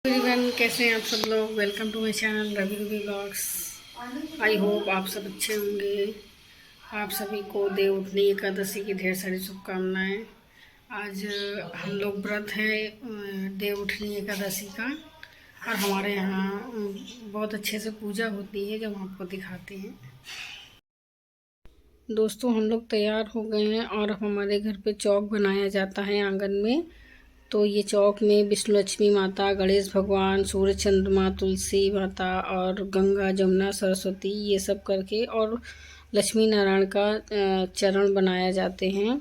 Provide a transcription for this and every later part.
Everyone, कैसे हैं आप सब लोग। Welcome to my channel Ravi Ruby blogs. I hope आप सब अच्छे होंगे। आप सभी को देव उठनी एकादशी की ढेर सारी शुभकामनाएं। आज हम लोग व्रत है देव उठनी एकादशी का, और हमारे यहाँ बहुत अच्छे से पूजा होती है जो हम आपको दिखाते हैं। दोस्तों, हम लोग तैयार हो गए हैं और हमारे घर पे चौक बनाया जाता है आंगन में। तो ये चौक में विष्णु लक्ष्मी माता, गणेश भगवान, सूर्य चंद्रमा, तुलसी माता और गंगा जमुना सरस्वती ये सब करके, और लक्ष्मी नारायण का चरण बनाया जाते हैं।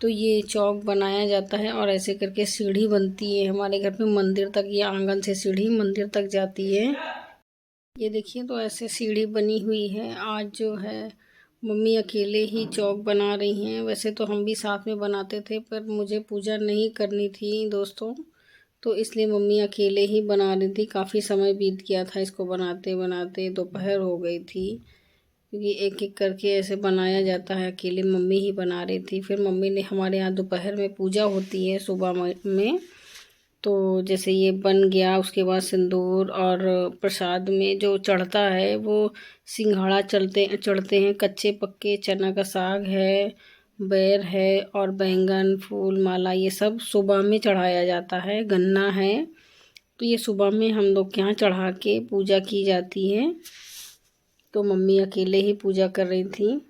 तो ये चौक बनाया जाता है और ऐसे करके सीढ़ी बनती है हमारे घर पे मंदिर तक। ये आंगन से सीढ़ी मंदिर तक जाती है। ये देखिए, तो ऐसे सीढ़ी बनी हुई है। आज जो है मम्मी अकेले ही चौक बना रही हैं। वैसे तो हम भी साथ में बनाते थे, पर मुझे पूजा नहीं करनी थी दोस्तों, तो इसलिए मम्मी अकेले ही बना रही थी। काफ़ी समय बीत गया था इसको बनाते बनाते, दोपहर हो गई थी, क्योंकि एक एक करके ऐसे बनाया जाता है। अकेले मम्मी ही बना रही थी। फिर मम्मी ने, हमारे यहाँ दोपहर में पूजा होती है सुबह में, तो जैसे ये बन गया, उसके बाद सिंदूर और प्रसाद में जो चढ़ता है वो सिंघाड़ा चढ़ते हैं, कच्चे पक्के चना का साग है, बेर है और बैंगन, फूल माला, ये सब सुबह में चढ़ाया जाता है। गन्ना है, तो ये सुबह में हम लोग के यहाँ चढ़ा के पूजा की जाती है। तो मम्मी अकेले ही पूजा कर रही थी।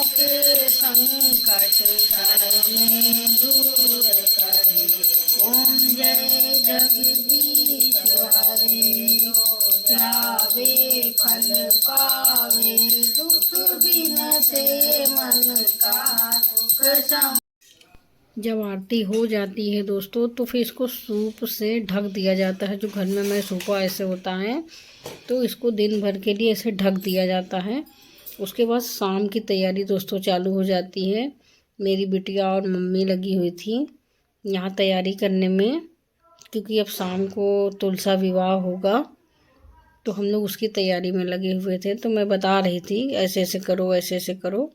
के संकट में दूर करे, ओम जय जगदीश हरे। लावे फल पावे, दुख बिनसे मन का सुख। जब आरती हो जाती है दोस्तों, तो फिर इसको सूप से ढक दिया जाता है। जो घर में मैं सूपा ऐसे होता है, तो इसको दिन भर के लिए ऐसे ढक दिया जाता है। उसके बाद शाम की तैयारी दोस्तों चालू हो जाती है। मेरी बिटिया और मम्मी लगी हुई थी यहाँ तैयारी करने में, क्योंकि अब शाम को तुलसा विवाह होगा, तो हम लोग उसकी तैयारी में लगे हुए थे। तो मैं बता रही थी ऐसे ऐसे करो, ऐसे ऐसे करो,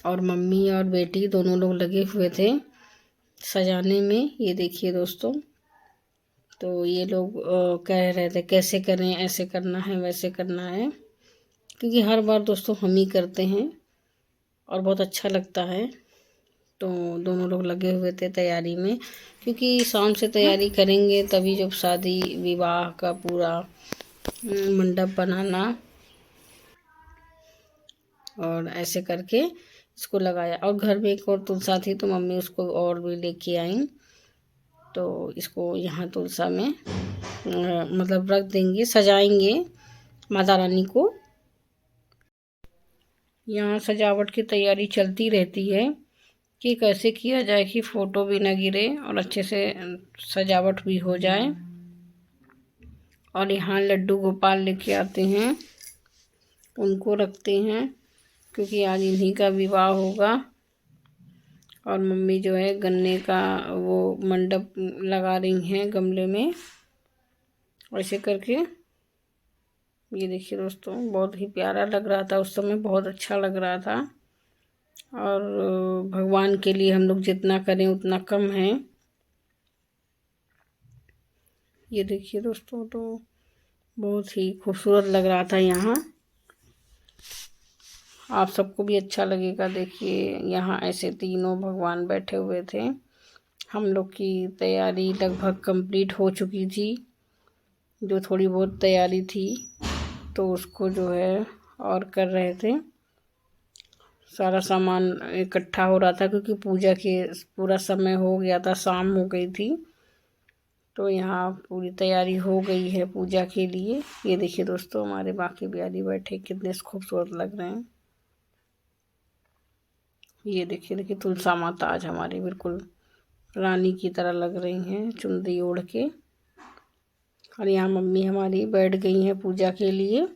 और मम्मी और बेटी दोनों लोग लगे हुए थे सजाने में। ये देखिए दोस्तों, तो ये लोग कह रहे थे कैसे करें, ऐसे करना है, वैसे करना है, क्योंकि हर बार दोस्तों हम ही करते हैं और बहुत अच्छा लगता है। तो दोनों लोग लगे हुए थे तैयारी में, क्योंकि शाम से तैयारी करेंगे तभी जब शादी विवाह का पूरा मंडप बनाना, और ऐसे करके इसको लगाया। और घर में एक और तुलसा थी, तो मम्मी उसको और भी लेके आई। तो इसको यहाँ तुलसा में मतलब रख देंगे, सजाएंगे माता रानी को। यहाँ सजावट की तैयारी चलती रहती है कि कैसे किया जाए कि फ़ोटो भी ना गिरे और अच्छे से सजावट भी हो जाए। और यहाँ लड्डू गोपाल लेके आते हैं, उनको रखते हैं, क्योंकि आज इन्हीं का विवाह होगा। और मम्मी जो है गन्ने का वो मंडप लगा रही हैं गमले में, ऐसे करके। ये देखिए दोस्तों, बहुत ही प्यारा लग रहा था उस समय, बहुत अच्छा लग रहा था। और भगवान के लिए हम लोग जितना करें उतना कम है। ये देखिए दोस्तों, तो बहुत ही खूबसूरत लग रहा था यहाँ। आप सबको भी अच्छा लगेगा। देखिए, यहाँ ऐसे तीनों भगवान बैठे हुए थे। हम लोग की तैयारी लगभग कंप्लीट हो चुकी थी। जो थोड़ी बहुत तैयारी थी तो उसको जो है और कर रहे थे। सारा सामान इकट्ठा हो रहा था, क्योंकि पूजा के पूरा समय हो गया था, शाम हो गई थी। तो यहाँ पूरी तैयारी हो गई है पूजा के लिए। ये देखिए दोस्तों, हमारे बाकी बिहारी बैठे कितने खूबसूरत लग रहे हैं। ये देखिए देखिए, तुलसा माता आज हमारी बिल्कुल रानी की तरह लग रही हैं, चुनरी ओढ़ के। और यहाँ मम्मी हमारी बैठ गई हैं पूजा के लिए।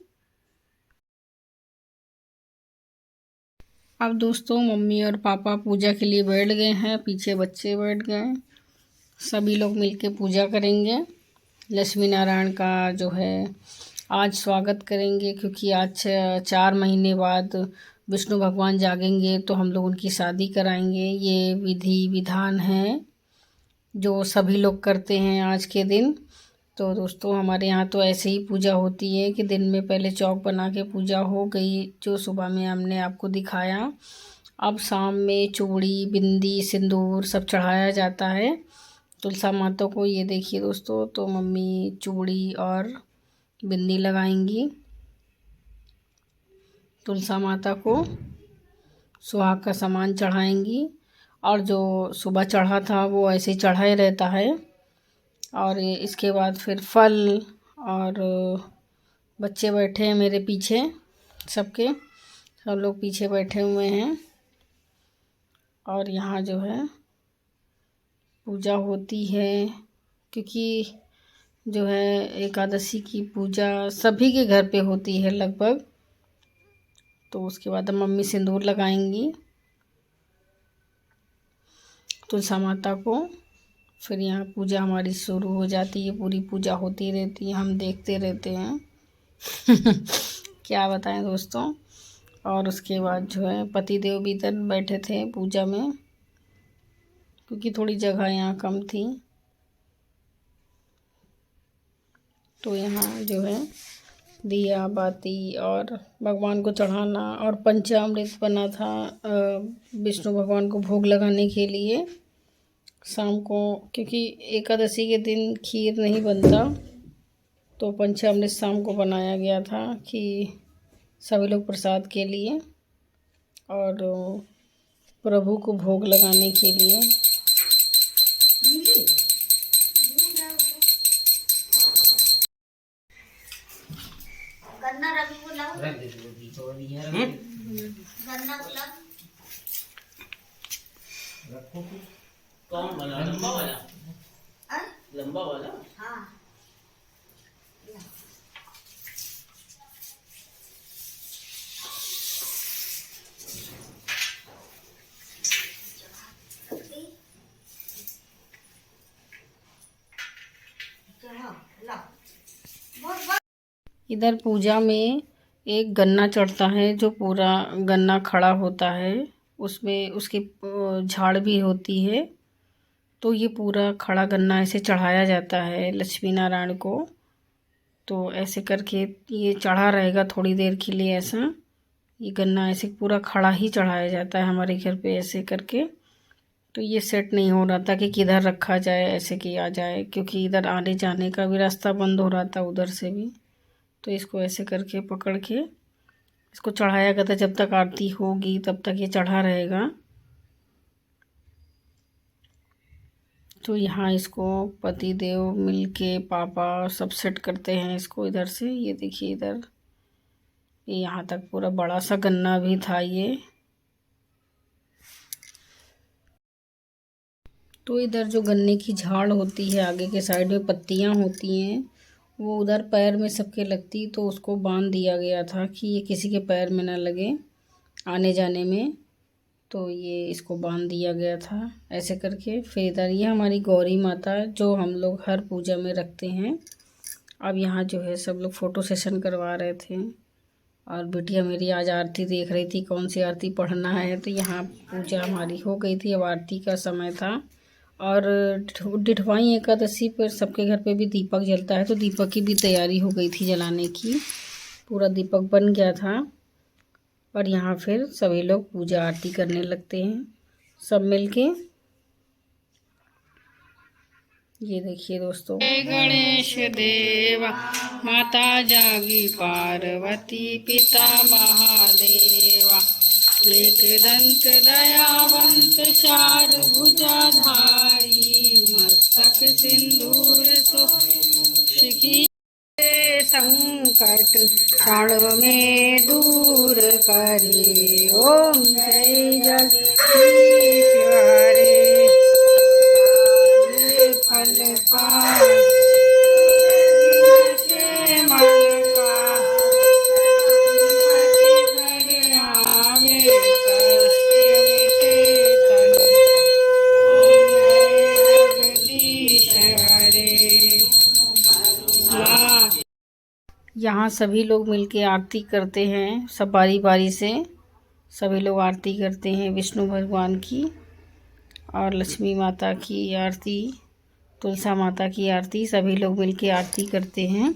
अब दोस्तों मम्मी और पापा पूजा के लिए बैठ गए हैं, पीछे बच्चे बैठ गए हैं। सभी लोग मिलके पूजा करेंगे। लक्ष्मी नारायण का जो है आज स्वागत करेंगे, क्योंकि आज 4 महीने बाद विष्णु भगवान जागेंगे तो हम लोग उनकी शादी कराएंगे। ये विधि विधान है जो सभी लोग करते हैं आज के दिन। तो दोस्तों हमारे यहाँ तो ऐसे ही पूजा होती है कि दिन में पहले चौक बना के पूजा हो गई, जो सुबह में हमने आपको दिखाया। अब शाम में चूड़ी, बिंदी, सिंदूर सब चढ़ाया जाता है तुलसा माता को। ये देखिए दोस्तों, तो मम्मी चूड़ी और बिंदी लगाएंगी तुलसा माता को, सुहाग का सामान चढ़ाएंगी। और जो सुबह चढ़ा था वो ऐसे ही चढ़ा ही रहता है। और इसके बाद फिर फल, और बच्चे बैठे हैं मेरे पीछे, सब लोग पीछे बैठे हुए हैं। और यहाँ जो है पूजा होती है, क्योंकि जो है एकादशी की पूजा सभी के घर पे होती है लगभग। तो उसके बाद मम्मी सिंदूर लगाएंगी तुलसा माता को। फिर यहाँ पूजा हमारी शुरू हो जाती है, पूरी पूजा होती रहती है, हम देखते रहते हैं। क्या बताएं दोस्तों। और उसके बाद जो है पति देव भी इधर बैठे थे पूजा में, क्योंकि थोड़ी जगह यहाँ कम थी। तो यहाँ जो है दिया बाती और भगवान को चढ़ाना, और पंचामृत बना था विष्णु भगवान को भोग लगाने के लिए शाम को, क्योंकि एकादशी के दिन खीर नहीं बनता। तो पंचामृत शाम को बनाया गया था कि सभी लोग प्रसाद के लिए और प्रभु को भोग लगाने के लिए। गन्ना रवि को लाओ, गन्ना को लाओ, रखो। कौन वाला? लंबा वाला? लंबा वाला? हाँ। इधर पूजा में एक गन्ना चढ़ता है, जो पूरा गन्ना खड़ा होता है, उसमें उसकी झाड़ भी होती है। तो ये पूरा खड़ा गन्ना ऐसे चढ़ाया जाता है लक्ष्मी नारायण को। तो ऐसे करके ये चढ़ा रहेगा थोड़ी देर के लिए। ऐसा ये गन्ना ऐसे पूरा खड़ा ही चढ़ाया जाता है हमारे घर पे ऐसे करके। तो ये सेट नहीं हो रहा था कि किधर रखा जाए, ऐसे किया जाए, क्योंकि इधर आने जाने का भी रास्ता बंद हो रहा था, उधर से भी। तो इसको ऐसे करके पकड़ के इसको चढ़ाया गया था। जब तक आरती होगी तब तक ये चढ़ा रहेगा। तो यहाँ इसको पति देव मिलके पापा सब सेट करते हैं इसको इधर से। ये देखिए इधर यहाँ तक पूरा बड़ा सा गन्ना भी था ये। तो इधर जो गन्ने की झाड़ होती है, आगे के साइड में पत्तियाँ होती हैं, वो उधर पैर में सबके लगती, तो उसको बांध दिया गया था कि ये किसी के पैर में ना लगे आने जाने में। तो ये इसको बांध दिया गया था ऐसे करके। फिर इधर ये हमारी गौरी माता जो हम लोग हर पूजा में रखते हैं। अब यहाँ जो है सब लोग फ़ोटो सेशन करवा रहे थे, और बिटिया मेरी आज आरती देख रही थी कौन सी आरती पढ़ना है। तो यहाँ पूजा हमारी हो गई थी, अब आरती का समय था। और डिठवाई एकादशी पर सबके घर पे भी दीपक जलता है, तो दीपक की भी तैयारी हो गई थी जलाने की। पूरा दीपक बन गया था। और यहाँ फिर सभी लोग पूजा आरती करने लगते हैं सब मिलके। ये देखिए दोस्तों, गणेश देवा माता जागी पार्वती, पिता महादेवा, एक दंत दयावंत चार भुजाधारी, मस्तक सिंदूर सुशिखी संकट क्षण में दूर करे। ओम जय जगदीश हरे। फल पाए से मन का आवे कष्ट मिटे तन। ओम जय जगदीश हरे। यहाँ सभी लोग मिलके आरती करते हैं, सब बारी बारी से सभी लोग आरती करते हैं विष्णु भगवान की और लक्ष्मी माता की आरती, तुलसा माता की आरती, सभी लोग मिलके आरती करते हैं।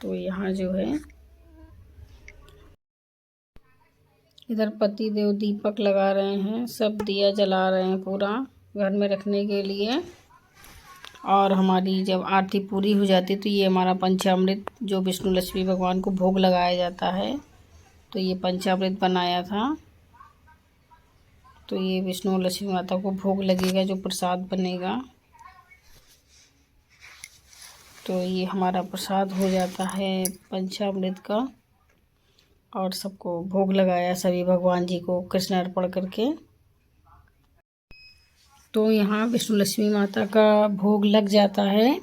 तो यहाँ जो है इधर पति देव दीपक लगा रहे हैं, सब दिया जला रहे हैं पूरा घर में रखने के लिए। और हमारी जब आरती पूरी हो जाती है तो ये हमारा पंचामृत जो विष्णु लक्ष्मी भगवान को भोग लगाया जाता है, तो ये पंचामृत बनाया था। तो ये विष्णु लक्ष्मी माता को भोग लगेगा, जो प्रसाद बनेगा। तो ये हमारा प्रसाद हो जाता है पंचामृत का, और सबको भोग लगाया सभी भगवान जी को कृष्ण अर्पण करके। तो यहाँ विष्णु लक्ष्मी माता का भोग लग जाता है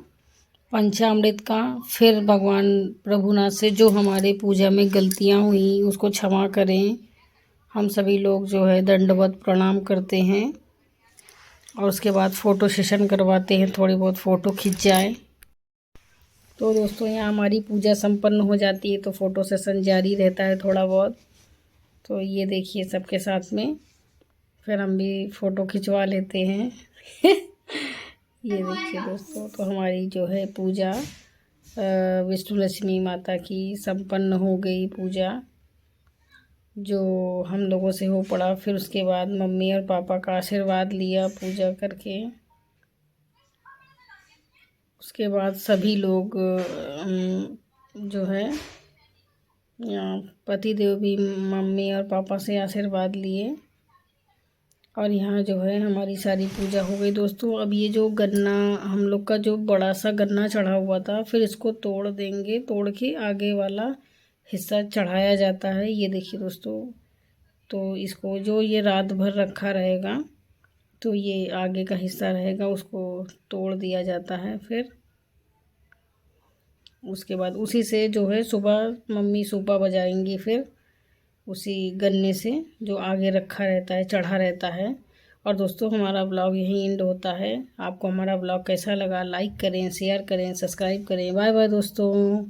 पंचामृत का। फिर भगवान प्रभुनाथ से जो हमारे पूजा में गलतियाँ हुई उसको क्षमा करें। हम सभी लोग जो है दंडवत प्रणाम करते हैं और उसके बाद फ़ोटो सेशन करवाते हैं, थोड़ी बहुत फ़ोटो खिंच जाए। तो दोस्तों यहाँ हमारी पूजा संपन्न हो जाती है तो फ़ोटो सेशन जारी रहता है थोड़ा बहुत। तो ये देखिए सबके साथ में फिर हम भी फ़ोटो खिंचवा लेते हैं। ये देखिए दोस्तों, तो हमारी जो है पूजा विष्णु लक्ष्मी माता की संपन्न हो गई पूजा, जो हम लोगों से हो पड़ा। फिर उसके बाद मम्मी और पापा का आशीर्वाद लिया पूजा करके। उसके बाद सभी लोग जो है पति देव भी मम्मी और पापा से आशीर्वाद लिए। और यहाँ जो है हमारी सारी पूजा हो गई दोस्तों। अब ये जो गन्ना हम लोग का जो बड़ा सा गन्ना चढ़ा हुआ था, फिर इसको तोड़ देंगे, तोड़ के आगे वाला हिस्सा चढ़ाया जाता है। ये देखिए दोस्तों, तो इसको जो ये रात भर रखा रहेगा तो ये आगे का हिस्सा रहेगा, उसको तोड़ दिया जाता है। फिर उसके बाद उसी से जो है सुबह मम्मी सूपा बजाएंगी, फिर उसी गन्ने से जो आगे रखा रहता है, चढ़ा रहता है। और दोस्तों हमारा ब्लॉग यहीं एंड होता है। आपको हमारा ब्लॉग कैसा लगा, लाइक करें, शेयर करें, सब्सक्राइब करें। बाय बाय दोस्तों।